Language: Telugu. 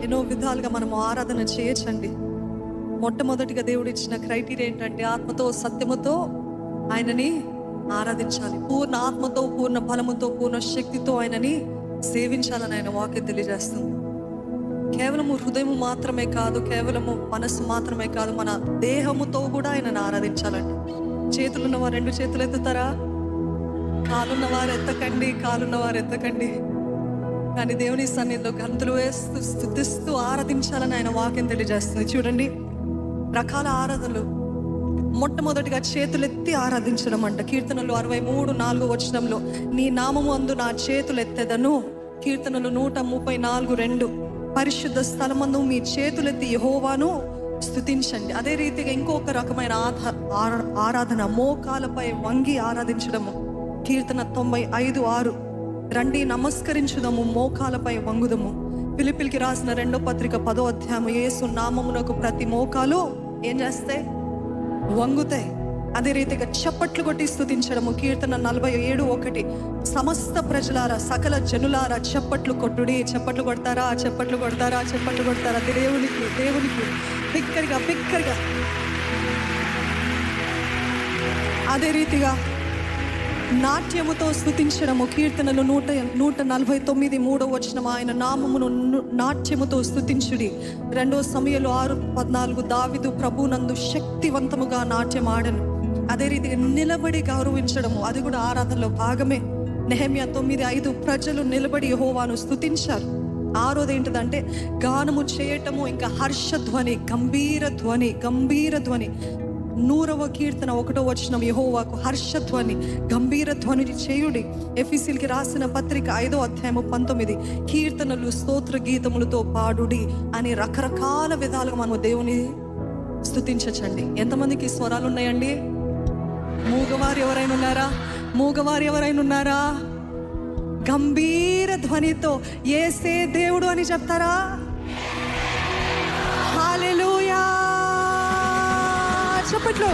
ఎన్నో విధాలుగా మనం ఆరాధన చేయొచ్చండి. మొట్టమొదటిగా దేవుడు ఇచ్చిన క్రైటీరియా ఏంటంటే ఆత్మతో సత్యముతో ఆయనని ఆరాధించాలి. పూర్ణ ఆత్మతో, పూర్ణ బలముతో, పూర్ణ శక్తితో ఆయనని సేవించాలని ఆయన వాక్యం తెలియజేస్తుంది. కేవలము హృదయము మాత్రమే కాదు, కేవలము మనస్సు మాత్రమే కాదు, మన దేహముతో కూడా ఆయనను ఆరాధించాలండి. చేతులున్నవారు 2 చేతులు ఎత్తుతారా? కాలున్నవారు ఎత్తకండి, కాలున్నవారు ఎత్తకండి. కానీ దేవుని సన్నిధిలో గంతులు వేస్తూ స్తుతిస్తూ ఆరాధించాలని ఆయన వాక్యం తెలియజేస్తుంది. చూడండి, రకాల ఆరాధనలు. మొట్టమొదటిగా చేతులెత్తి ఆరాధించడం అంట. కీర్తనలు 63:4 నీ నామము అందు నా చేతులు ఎత్తెదను. కీర్తనలు 134:2 పరిశుద్ధ స్థలమందు మీ చేతులెత్తి యెహోవాను స్తుతించండి. అదే రీతిగా ఇంకొక రకమైన ఆరాధన, మోకాలపై వంగి ఆరాధించడము. కీర్తన 95:6 రండి నమస్కరించుదము, మోకాలపై వంగుదము. ఫిలిప్పీయులకు రాసిన 2వ పత్రిక 10వ అధ్యాయం యేసు నామమునకు ప్రతి మోకాలు ఏం చేస్తాయి? వంగుతాయి. అదే రీతిగా చప్పట్లు కొట్టి స్తుతించడము. కీర్తన 47:1 సమస్త ప్రజలారా, సకల జనులారా చప్పట్లు కొట్టుడి. చప్పట్లు కొడతారా? చప్పట్లు కొడతారా? చప్పట్లు కొడతారా? దేవునికి బిక్కరిగా. అదే రీతిగా నాట్యముతో స్తుతించడము. కీర్తనలు 149:3 ఆయన నామమును నాట్యముతో స్తుతించుడి. 2 సమూయేలు 6:14 దావీదు ప్రభునందు శక్తివంతముగా నాట్యం ఆడను. అదే రీతిగా నిలబడి గౌరవించడము, అది కూడా ఆరాధనలో భాగమే. నెహెమ్యా 9:5 ప్రజలు నిలబడి యెహోవాను స్తుతించారు. 6వది ఏంటిదంటే గానము చేయటము, ఇంకా హర్షధ్వని, గంభీర ధ్వని. 100వ కీర్తన 1వ యెహోవాకు హర్షధ్వని, గంభీర ధ్వని చేయుడి. ఎఫెసీయులకు రాసిన పత్రిక 5వ అధ్యాయం 19 కీర్తనలు, స్తోత్ర గీతములతో పాడుడి అని రకరకాల విధాలుగా మనం దేవుని స్తుతించచ్చండి. ఎంతమందికి స్వరాలు ఉన్నాయండి? మూగవారు ఎవరైనా ఉన్నారా? గంభీర ధ్వనితో యేసే దేవుడు అని చెప్తారా? హల్లెలూయా! చప్పట్లు.